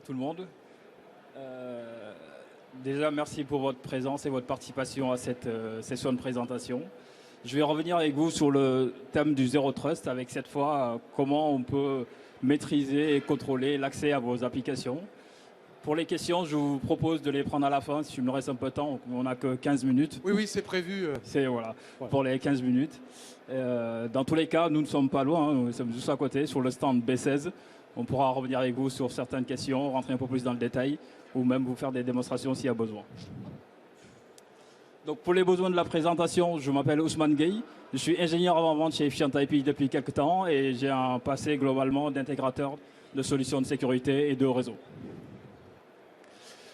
tout le monde. Déjà, merci pour votre présence et votre participation à cette session de présentation. Je vais revenir avec vous sur le thème du Zero Trust, avec cette fois comment on peut maîtriser et contrôler l'accès à vos applications. Pour les questions, je vous propose de les prendre à la fin, si il me reste un peu de temps, on n'a que 15 minutes. Oui, oui, c'est prévu. C'est voilà, pour les 15 minutes. Dans tous les cas, nous ne sommes pas loin, nous sommes juste à côté, sur le stand B16. On pourra revenir avec vous sur certaines questions, rentrer un peu plus dans le détail, ou même vous faire des démonstrations s'il y a besoin. Donc pour les besoins de la présentation, je m'appelle Ousmane Gueye, je suis ingénieur avant-vente chez Efficient IP depuis quelques temps et j'ai un passé globalement d'intégrateur de solutions de sécurité et de réseau.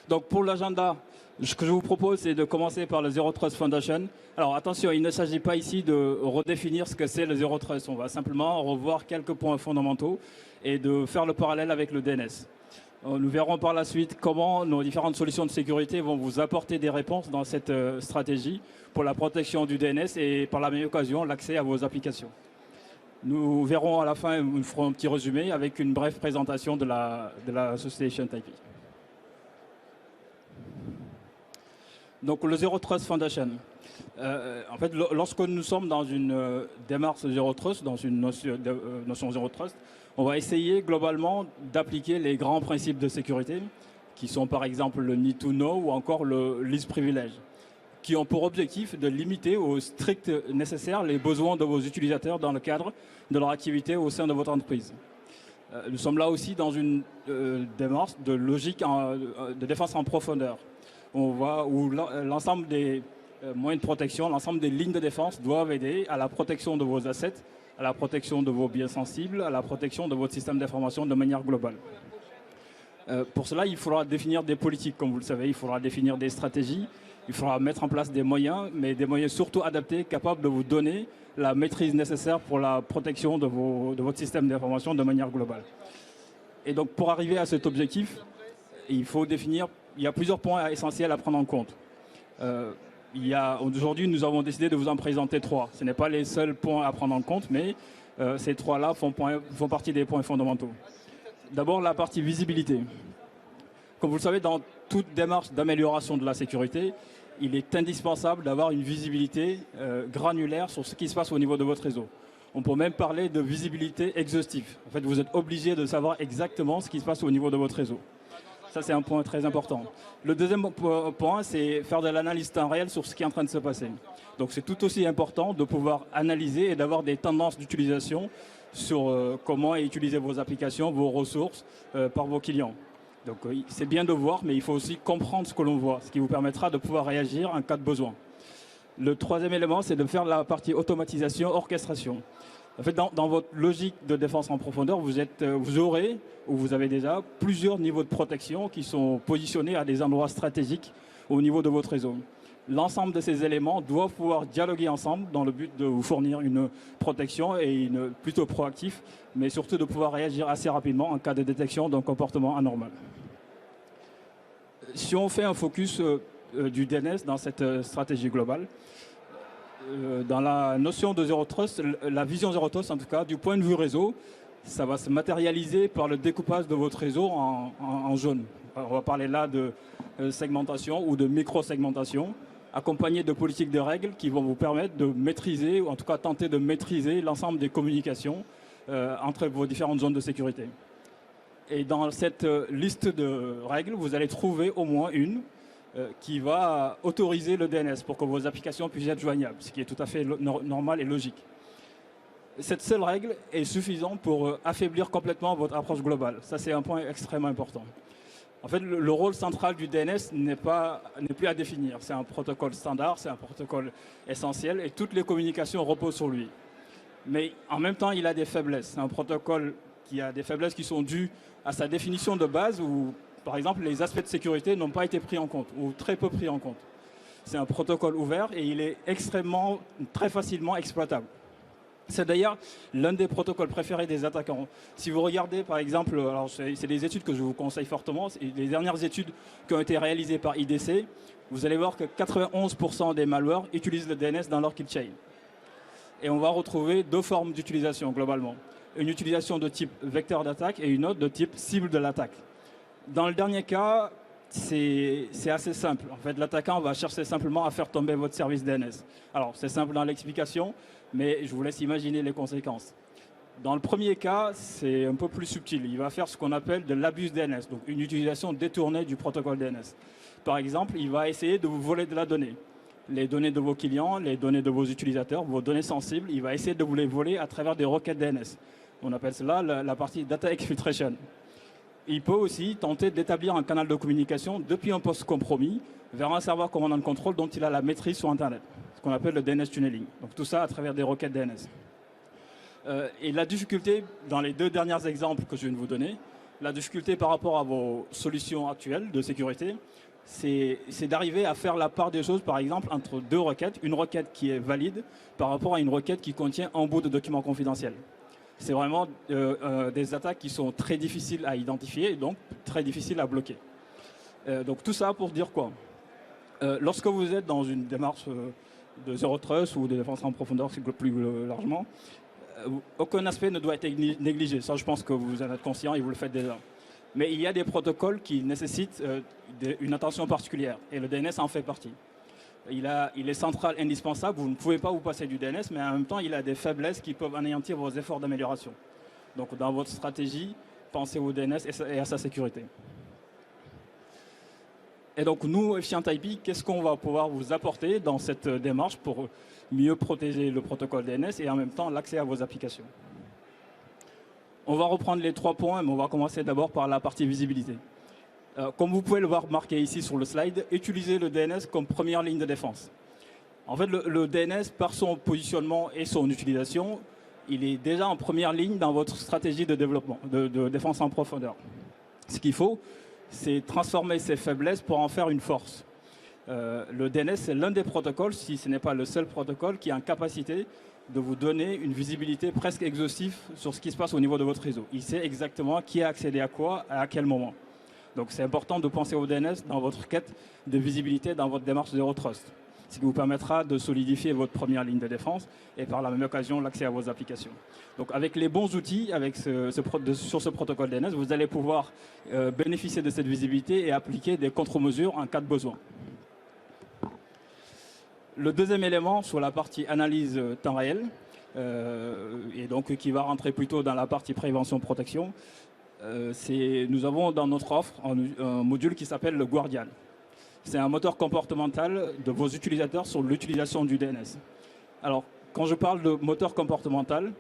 Donc pour l'agenda, ce que je vous propose, c'est de commencer par le Zero Trust Foundation. Alors attention, il ne s'agit pas ici de redéfinir ce que c'est le Zero Trust. On va simplement revoir quelques points fondamentaux et de faire le parallèle avec le DNS. Nous verrons par la suite comment nos différentes solutions de sécurité vont vous apporter des réponses dans cette stratégie pour la protection du DNS et par la même occasion l'accès à vos applications. Nous verrons à la fin, nous ferons un petit résumé avec une brève présentation de la société Efficient IP. Donc le Zero Trust Foundation. En fait, lorsque nous sommes dans une démarche Zero Trust, dans une notion Zero Trust, on va essayer globalement d'appliquer les grands principes de sécurité, qui sont par exemple le Need to Know ou encore le Least Privilege, qui ont pour objectif de limiter au strict nécessaire les besoins de vos utilisateurs dans le cadre de leur activité au sein de votre entreprise. Nous sommes là aussi dans une démarche de logique de défense en profondeur. On voit où l'ensemble des moyens de protection, l'ensemble des lignes de défense doivent aider à la protection de vos assets, à la protection de vos biens sensibles, à la protection de votre système d'information de manière globale. Pour cela, il faudra définir des politiques, comme vous le savez, il faudra définir des stratégies, il faudra mettre en place des moyens, mais des moyens surtout adaptés, capables de vous donner la maîtrise nécessaire pour la protection de votre système d'information de manière globale. Et donc, pour arriver à cet objectif, il faut définir. Il y a plusieurs points essentiels à prendre en compte. Aujourd'hui, nous avons décidé de vous en présenter 3. Ce n'est pas les seuls points à prendre en compte, mais ces 3-là font partie des points fondamentaux. D'abord, la partie visibilité. Comme vous le savez, dans toute démarche d'amélioration de la sécurité, il est indispensable d'avoir une visibilité granulaire sur ce qui se passe au niveau de votre réseau. On peut même parler de visibilité exhaustive. En fait, vous êtes obligé de savoir exactement ce qui se passe au niveau de votre réseau. Ça, c'est un point très important. Le deuxième point, c'est faire de l'analyse temps réel sur ce qui est en train de se passer. Donc, c'est tout aussi important de pouvoir analyser et d'avoir des tendances d'utilisation sur comment utiliser vos applications, vos ressources par vos clients. Donc, c'est bien de voir, mais il faut aussi comprendre ce que l'on voit, ce qui vous permettra de pouvoir réagir en cas de besoin. Le troisième élément, c'est de faire la partie automatisation, orchestration. En fait, dans votre logique de défense en profondeur, vous aurez, ou vous avez déjà, plusieurs niveaux de protection qui sont positionnés à des endroits stratégiques au niveau de votre réseau. L'ensemble de ces éléments doivent pouvoir dialoguer ensemble dans le but de vous fournir une protection et plutôt proactif, mais surtout de pouvoir réagir assez rapidement en cas de détection d'un comportement anormal. Si on fait un focus du DNS dans cette stratégie globale, dans la notion de Zero Trust, la vision Zero Trust en tout cas, du point de vue réseau, ça va se matérialiser par le découpage de votre réseau en zones. On va parler là de segmentation ou de micro-segmentation, accompagné de politiques de règles qui vont vous permettre de maîtriser, ou en tout cas tenter de maîtriser l'ensemble des communications entre vos différentes zones de sécurité. Et dans cette liste de règles, vous allez trouver au moins une qui va autoriser le DNS pour que vos applications puissent être joignables, ce qui est tout à fait normal et logique. Cette seule règle est suffisante pour affaiblir complètement votre approche globale. Ça, c'est un point extrêmement important. En fait, le rôle central du DNS n'est plus à définir. C'est un protocole standard, c'est un protocole essentiel et toutes les communications reposent sur lui. Mais en même temps, il a des faiblesses. C'est un protocole qui a des faiblesses qui sont dues à sa définition de base où, par exemple, les aspects de sécurité n'ont pas été pris en compte ou très peu pris en compte. C'est un protocole ouvert et il est très facilement exploitable. C'est d'ailleurs l'un des protocoles préférés des attaquants. Si vous regardez par exemple, alors c'est des études que je vous conseille fortement, les dernières études qui ont été réalisées par IDC, vous allez voir que 91% des malwares utilisent le DNS dans leur kill chain. Et on va retrouver deux formes d'utilisation globalement. Une utilisation de type vecteur d'attaque et une autre de type cible de l'attaque. Dans le dernier cas, c'est assez simple. En fait, l'attaquant va chercher simplement à faire tomber votre service DNS. Alors, c'est simple dans l'explication, mais je vous laisse imaginer les conséquences. Dans le premier cas, c'est un peu plus subtil. Il va faire ce qu'on appelle de l'abus DNS, donc une utilisation détournée du protocole DNS. Par exemple, il va essayer de vous voler de la donnée. Les données de vos clients, les données de vos utilisateurs, vos données sensibles, il va essayer de vous les voler à travers des requêtes DNS. On appelle cela la partie Data Exfiltration. Il peut aussi tenter d'établir un canal de communication depuis un poste compromis vers un serveur command and control dont il a la maîtrise sur Internet, ce qu'on appelle le DNS tunneling. Donc tout ça à travers des requêtes DNS. Et la difficulté, dans les deux derniers exemples que je viens de vous donner, la difficulté par rapport à vos solutions actuelles de sécurité, c'est d'arriver à faire la part des choses, par exemple, entre deux requêtes. Une requête qui est valide par rapport à une requête qui contient un bout de document confidentiel. C'est vraiment des attaques qui sont très difficiles à identifier et donc très difficiles à bloquer. Donc tout ça pour dire quoi? Lorsque vous êtes dans une démarche de Zero Trust ou de défense en profondeur plus largement, aucun aspect ne doit être négligé. Ça, je pense que vous en êtes conscient et vous le faites déjà. Mais il y a des protocoles qui nécessitent une attention particulière et le DNS en fait partie. Il est central, indispensable, vous ne pouvez pas vous passer du DNS, mais en même temps, il a des faiblesses qui peuvent anéantir vos efforts d'amélioration. Donc dans votre stratégie, pensez au DNS et à sa sécurité. Et donc nous, Efficient IP, qu'est-ce qu'on va pouvoir vous apporter dans cette démarche pour mieux protéger le protocole DNS et en même temps l'accès à vos applications? On va reprendre les 3 points, mais on va commencer d'abord par la partie visibilité. Comme vous pouvez le voir marqué ici sur le slide, utilisez le DNS comme première ligne de défense. En fait, le DNS, par son positionnement et son utilisation, il est déjà en première ligne dans votre stratégie de développement, de défense en profondeur. Ce qu'il faut, c'est transformer ses faiblesses pour en faire une force. Le DNS, c'est l'un des protocoles, si ce n'est pas le seul protocole, qui a en capacité de vous donner une visibilité presque exhaustive sur ce qui se passe au niveau de votre réseau. Il sait exactement qui a accédé à quoi, à quel moment. Donc c'est important de penser au DNS dans votre quête de visibilité dans votre démarche Zero Trust, ce qui vous permettra de solidifier votre première ligne de défense et par la même occasion l'accès à vos applications. Donc avec les bons outils sur ce protocole DNS, vous allez pouvoir bénéficier de cette visibilité et appliquer des contre-mesures en cas de besoin. Le deuxième élément sur la partie analyse temps réel, et donc qui va rentrer plutôt dans la partie prévention-protection, nous avons dans notre offre un module qui s'appelle le Guardian. C'est un moteur comportemental de vos utilisateurs sur l'utilisation du DNS. Alors, quand je parle de moteur comportemental,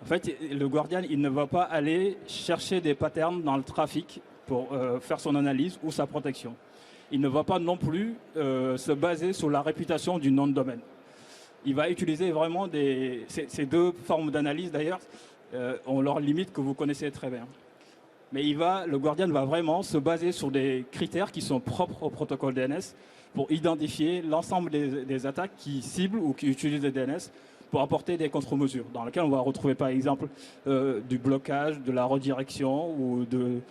en fait, le Guardian, il ne va pas aller chercher des patterns dans le trafic pour faire son analyse ou sa protection. Il ne va pas non plus se baser sur la réputation du nom de domaine. Il va utiliser vraiment ces deux formes d'analyse, d'ailleurs, ont leurs limites que vous connaissez très bien. Mais le Guardian va vraiment se baser sur des critères qui sont propres au protocole DNS pour identifier l'ensemble des attaques qui ciblent ou qui utilisent le DNS pour apporter des contre-mesures, dans lesquelles on va retrouver par exemple du blocage, de la redirection ou de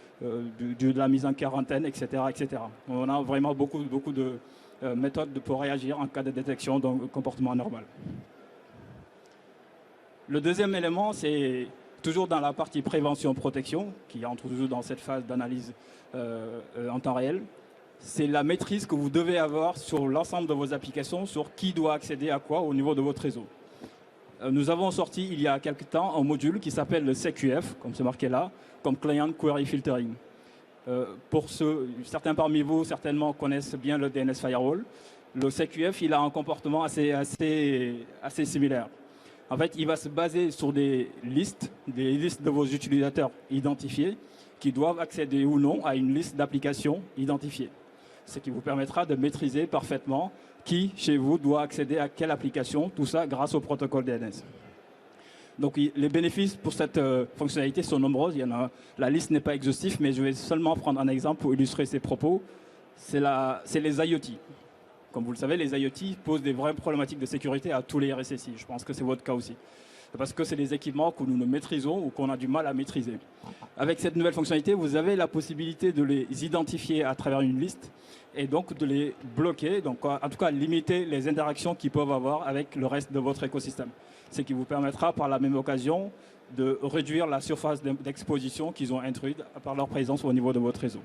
la mise en quarantaine, etc., etc. On a vraiment beaucoup de méthodes pour réagir en cas de détection d'un comportement anormal. Le deuxième élément, c'est toujours dans la partie prévention-protection, qui entre toujours dans cette phase d'analyse en temps réel. C'est la maîtrise que vous devez avoir sur l'ensemble de vos applications, sur qui doit accéder à quoi au niveau de votre réseau. Nous avons sorti il y a quelque temps un module qui s'appelle le CQF, comme c'est marqué là, comme Client Query Filtering. Certains parmi vous certainement connaissent bien le DNS Firewall. Le CQF, il a un comportement assez similaire. En fait, il va se baser sur des listes de vos utilisateurs identifiés qui doivent accéder ou non à une liste d'applications identifiées. Ce qui vous permettra de maîtriser parfaitement qui, chez vous, doit accéder à quelle application, tout ça grâce au protocole DNS. Donc les bénéfices pour cette fonctionnalité sont nombreux. La liste n'est pas exhaustive, mais je vais seulement prendre un exemple pour illustrer ces propos. C'est les IoT. Comme vous le savez, les IoT posent des vraies problématiques de sécurité à tous les RSSI. Je pense que c'est votre cas aussi. Parce que c'est des équipements que nous ne maîtrisons ou qu'on a du mal à maîtriser. Avec cette nouvelle fonctionnalité, vous avez la possibilité de les identifier à travers une liste et donc de les bloquer, donc en tout cas limiter les interactions qu'ils peuvent avoir avec le reste de votre écosystème. Ce qui vous permettra par la même occasion de réduire la surface d'exposition qu'ils ont introduite par leur présence au niveau de votre réseau.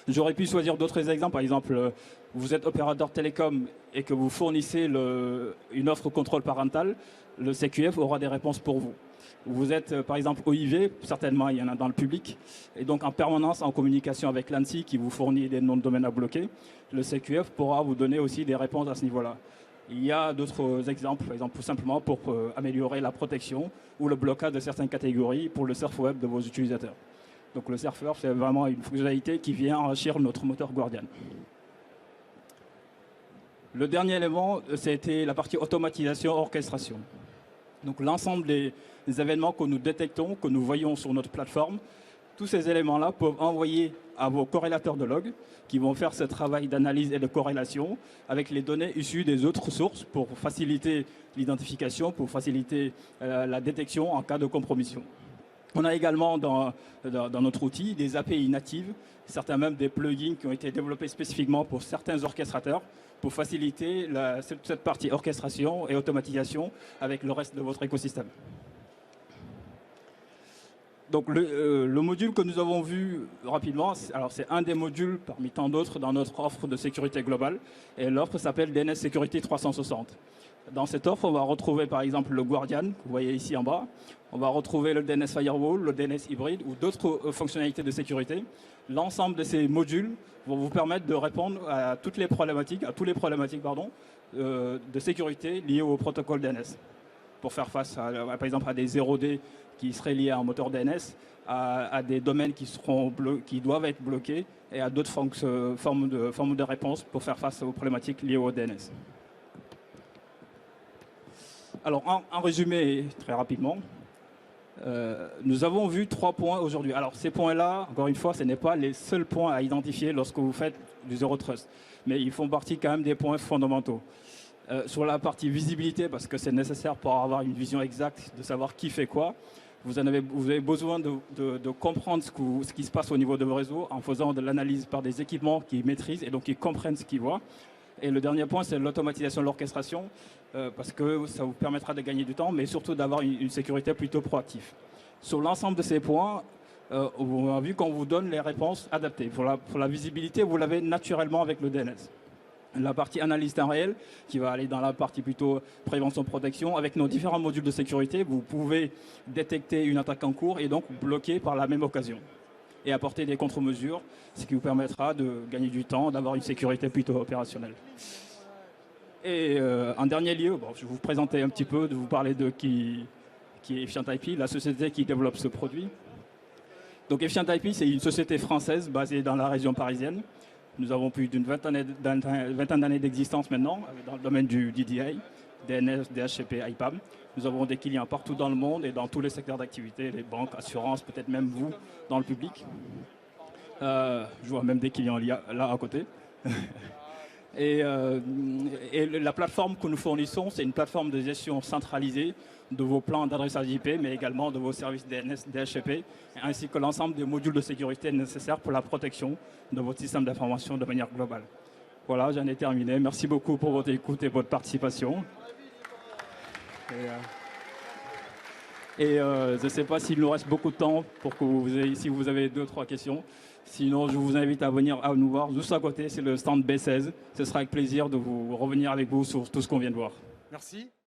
J'aurais pu choisir d'autres exemples. Par exemple, vous êtes opérateur télécom et que vous fournissez une offre contrôle parental, le CQF aura des réponses pour vous. Vous êtes, par exemple, OIV, certainement il y en a dans le public, et donc en permanence en communication avec l'ANSSI qui vous fournit des noms de domaine à bloquer. Le CQF pourra vous donner aussi des réponses à ce niveau-là. Il y a d'autres exemples, par exemple, tout simplement pour améliorer la protection ou le blocage de certaines catégories pour le surf web de vos utilisateurs. Donc le surfeur, c'est vraiment une fonctionnalité qui vient enrichir notre moteur Guardian. Le dernier élément, c'était la partie automatisation, orchestration. Donc l'ensemble des événements que nous détectons, que nous voyons sur notre plateforme, tous ces éléments-là peuvent envoyer à vos corrélateurs de log qui vont faire ce travail d'analyse et de corrélation avec les données issues des autres sources pour faciliter l'identification, pour faciliter la détection en cas de compromission. On a également dans notre outil des API natives, certains même des plugins qui ont été développés spécifiquement pour certains orchestrateurs pour faciliter cette partie orchestration et automatisation avec le reste de votre écosystème. Donc le module que nous avons vu rapidement, alors c'est un des modules parmi tant d'autres dans notre offre de sécurité globale. Et l'offre s'appelle DNS Security 360. Dans cette offre, on va retrouver par exemple le Guardian, que vous voyez ici en bas. On va retrouver le DNS Firewall, le DNS hybride ou d'autres fonctionnalités de sécurité. L'ensemble de ces modules vont vous permettre de répondre à toutes les problématiques, de sécurité liées au protocole DNS. Pour faire face, par exemple, à des 0D qui seraient liés à un moteur DNS, à des domaines qui doivent être bloqués et à d'autres formes de réponse pour faire face aux problématiques liées au DNS. Alors, en résumé, très rapidement, nous avons vu 3 points aujourd'hui. Alors, ces points-là, encore une fois, ce n'est pas les seuls points à identifier lorsque vous faites du Zero Trust, mais ils font partie quand même des points fondamentaux. Sur la partie visibilité, parce que c'est nécessaire pour avoir une vision exacte de savoir qui fait quoi, vous avez besoin de comprendre ce qui se passe au niveau de vos réseaux en faisant de l'analyse par des équipements qui maîtrisent et donc qui comprennent ce qu'ils voient. Et le dernier point, c'est l'automatisation de l'orchestration, parce que ça vous permettra de gagner du temps, mais surtout d'avoir une sécurité plutôt proactive. Sur l'ensemble de ces points, on a vu qu'on vous donne les réponses adaptées. Pour la visibilité, vous l'avez naturellement avec le DNS. La partie analyse temps réel, qui va aller dans la partie plutôt prévention-protection. Avec nos différents modules de sécurité, vous pouvez détecter une attaque en cours et donc bloquer par la même occasion. Et apporter des contre-mesures, ce qui vous permettra de gagner du temps, d'avoir une sécurité plutôt opérationnelle. Et en dernier lieu, je vais vous présenter un petit peu, de vous parler de qui est Efficient IP, la société qui développe ce produit. Donc Efficient IP, c'est une société française basée dans la région parisienne. Nous avons plus d'une vingtaine d'années d'existence maintenant dans le domaine du DDI, DNS, DHCP, IPAM. Nous avons des clients partout dans le monde et dans tous les secteurs d'activité, les banques, assurances, peut-être même vous dans le public. Je vois même des clients là à côté. Et la plateforme que nous fournissons, c'est une plateforme de gestion centralisée de vos plans d'adressage IP, mais également de vos services DNS, DHCP, ainsi que l'ensemble des modules de sécurité nécessaires pour la protection de votre système d'information de manière globale. Voilà, j'en ai terminé. Merci beaucoup pour votre écoute et votre participation. Je ne sais pas s'il nous reste beaucoup de temps pour que si vous avez 2-3 questions. Sinon, je vous invite à venir nous voir. Juste à côté, c'est le stand B16. Ce sera avec plaisir de revenir avec vous sur tout ce qu'on vient de voir. Merci.